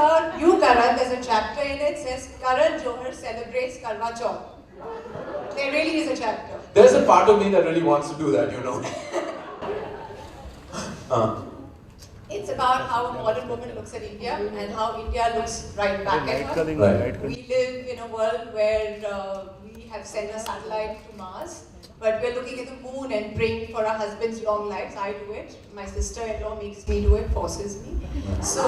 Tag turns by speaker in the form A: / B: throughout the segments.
A: about you, Karan. There's a chapter in it says Karan Johar celebrates Karwa Chauth. There really is a chapter.
B: There's a part of me that really wants to do that, you know.
A: It's about how a modern woman looks at India and how India looks right back at her.
B: Right.
A: We live in a world where we have sent a satellite to Mars, but we're looking at the moon and praying for our husbands' long lives. I do it. My sister-in-law makes me do it, forces me. So,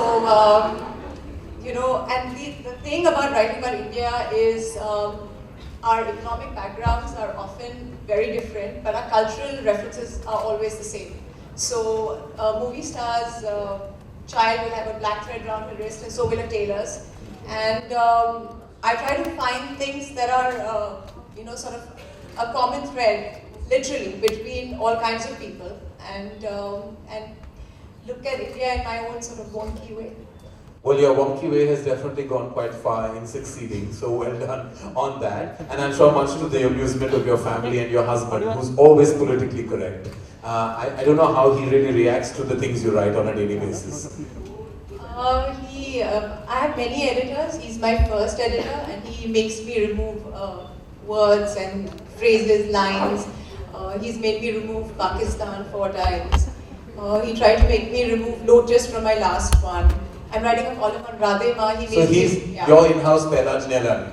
A: you know, and the thing about writing about India is our economic backgrounds are often very different, but our cultural references are always the same. So, movie stars' child will have a black thread around her wrist, and so will a tailor's. And I try to find things that are, you know, sort of a common thread, literally, between all kinds of people, and look at India in my own sort of wonky way.
B: Well, your wonky way has definitely gone quite far in succeeding, so well done on that. And I'm sure much to the amusement of your family and your husband, who's always politically correct. I don't know how he really reacts to the things you write on a daily basis.
A: I have many editors. He's my first editor, and he makes me remove words and phrases, lines. He's made me remove Pakistan 4 times. He tried to make me remove Lotus from my last one. I'm writing a column on Radhe Ma.
B: So he's your in-house Pehla Jnelani.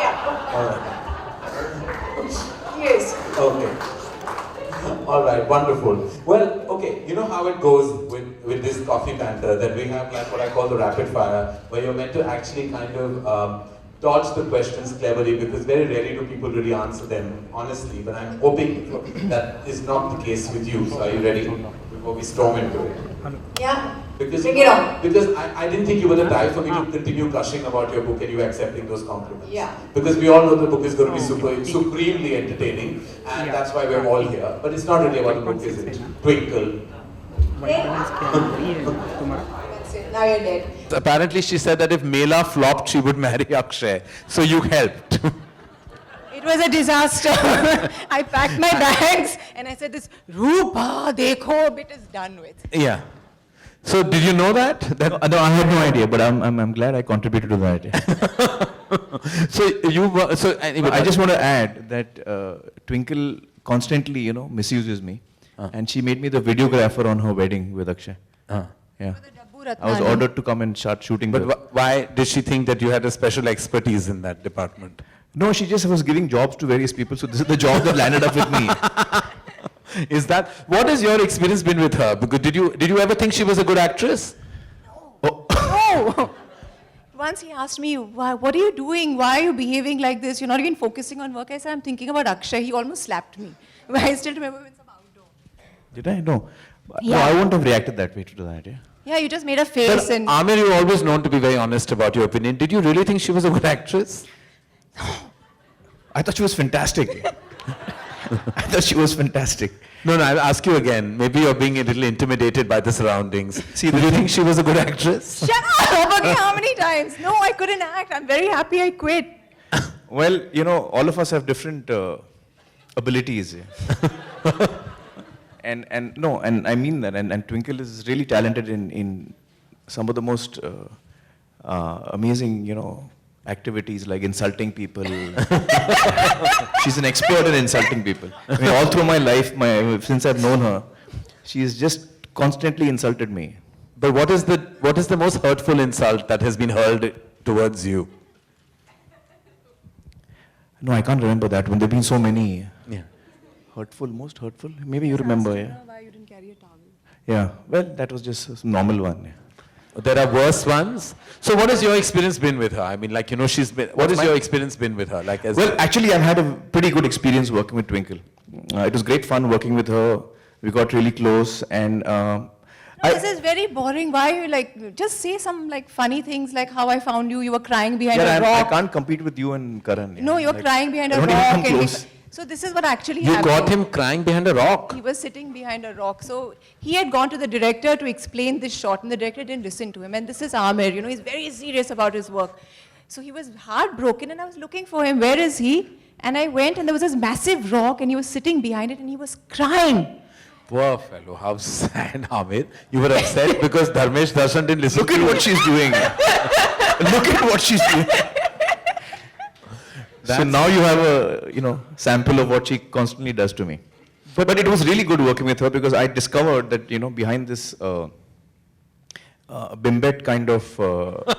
A: Yeah.
B: All right.
A: Yes.
B: Okay. All right, wonderful. Well, okay, you know how it goes with this coffee banter, that we have like what I call the rapid fire, where you're meant to actually kind of dodge the questions cleverly, because very rarely do people really answer them honestly, but I'm hoping that is not the case with you. So are you ready before we storm into it?
A: Yeah.
B: Because,
A: bring it on.
B: Because I didn't think you were the type for me to continue gushing about your book and you accepting those compliments.
A: Yeah.
B: Because we all know the book is going to be supremely entertaining, and that's why we're all here. But it's not really about the book, is it? Twinkle.
A: That's it. Now you're dead.
C: Apparently she said that if Mela flopped, she would marry Akshay. So you helped.
A: It was a disaster. I packed my bags and I said, this Rupa Dekho bit is done with.
C: Yeah. So did you know that?
D: No, I had no idea, but I'm glad I contributed to the idea.
C: So anyway,
D: I just want to add that Twinkle constantly, you know, misuses me, and she made me the videographer on her wedding with Akshay. Yeah. I was ordered to come and start shooting.
C: But why did she think that you had a special expertise in that department?
D: No, she just was giving jobs to various people, so this is the job that landed up with me.
C: What has your experience been with her? Because did you ever think she was a good actress?
A: No. No. Once he asked me, what are you doing? Why are you behaving like this? You're not even focusing on work. I said, I'm thinking about Akshay. He almost slapped me. I still remember in some outdoor.
D: Did I? No.
A: Yeah.
D: No, I wouldn't have reacted that way to that. Yeah.
A: Yeah, you just made a face.
C: But Aamir, you're always known to be very honest about your opinion. Did you really think she was a good actress?
D: I thought she was fantastic. I thought she was fantastic.
C: No, I'll ask you again. Maybe you're being a little intimidated by the surroundings. Do you think she was a good actress?
A: Shut up! Okay, how many times? No, I couldn't act. I'm very happy I quit.
D: Well, you know, all of us have different abilities. Yeah. and I mean that. And Twinkle is really talented in some of the most amazing, you know, activities like insulting people. She's an expert in insulting people. I mean, all through my life, since I've known her, she's just constantly insulted me.
C: But what is the most hurtful insult that has been hurled towards you?
D: No, I can't remember that one. There've been so many.
C: Yeah.
D: Hurtful, most hurtful? Maybe you remember, yeah.
A: Why you didn't carry a towel?
D: Yeah, well, that was just a normal one. Yeah.
C: There are worse ones. So what has your experience been with her? I mean, like, you know, what has your experience been with her? Like,
D: well, actually, I've had a pretty good experience working with Twinkle. It was great fun working with her. We got really close, and
A: this is very boring. Why you just say some funny things like how I found you. You were crying behind a rock.
D: I can't compete with you and Karan. Yeah.
A: No, you're crying behind a rock. So this is what actually happened.
C: You got him crying behind a rock?
A: He was sitting behind a rock. So he had gone to the director to explain this shot, and the director didn't listen to him. And this is Aamir, you know, he's very serious about his work. So he was heartbroken, and I was looking for him. Where is he? And I went, and there was this massive rock, and he was sitting behind it, and he was crying.
C: Poor fellow, how sad, Aamir. You were upset because Dharmesh Darshan didn't listen
D: Look
C: to
D: at
C: you.
D: what she's doing. Look at what she's doing. So now you have a sample of what she constantly does to me. But it was really good working with her because I discovered that behind this bimbet kind of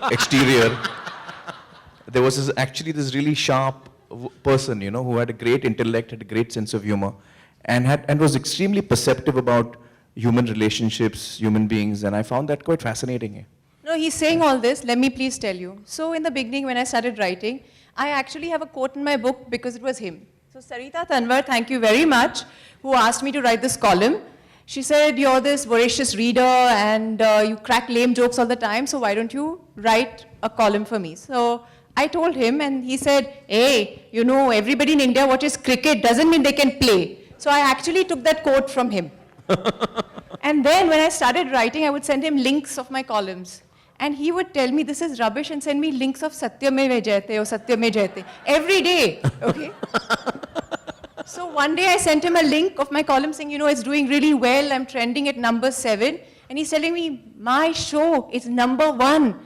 D: exterior, there was actually this really sharp person, who had a great intellect, had a great sense of humor, and was extremely perceptive about human relationships, human beings, and I found that quite fascinating.
E: No, he's saying all this. Let me please tell you. So in the beginning, when I started writing, I actually have a quote in my book because it was him. So Sarita Tanwar, thank you very much, who asked me to write this column. She said, you're this voracious reader and you crack lame jokes all the time, so why don't you write a column for me? So I told him and he said, hey, everybody in India watches cricket, doesn't mean they can play. So I actually took that quote from him. And then when I started writing, I would send him links of my columns. And he would tell me this is rubbish and send me links of Satyame Jayate or Satyame Jayate every day, okay? So one day I sent him a link of my column saying, it's doing really well, I'm trending at number 7. And he's telling me, my show is number 1.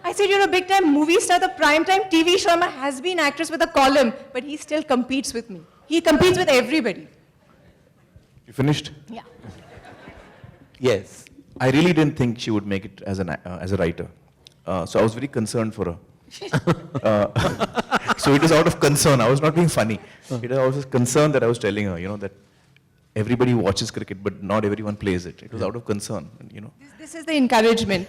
E: I said, you're a big time movie star, the prime time TV show, I'm a has-been actress with a column, but he still competes with me. He competes with everybody.
D: You finished?
E: Yeah.
C: Yes.
D: I really didn't think she would make it as a writer. So I was very concerned for her. So it was out of concern. I was not being funny. It was out of concern that I was telling her, that everybody watches cricket, but not everyone plays it. It was out of concern,
E: This is the encouragement.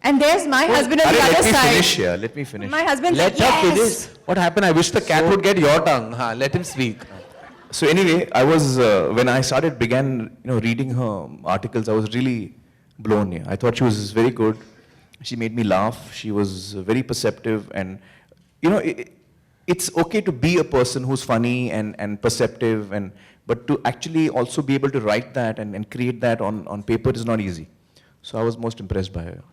E: And there's my husband on the other side.
D: Let me finish.
E: My husband
C: Let
E: said,
C: her
E: yes.
C: finish. What happened? I wish the cat would get your tongue. Let him speak.
D: So anyway, I was, when I began reading her articles, I was really blown. Yeah. I thought she was very good. She made me laugh. She was very perceptive. And, it's okay to be a person who's funny and perceptive, but to actually also be able to write that and create that on paper is not easy. So I was most impressed by her.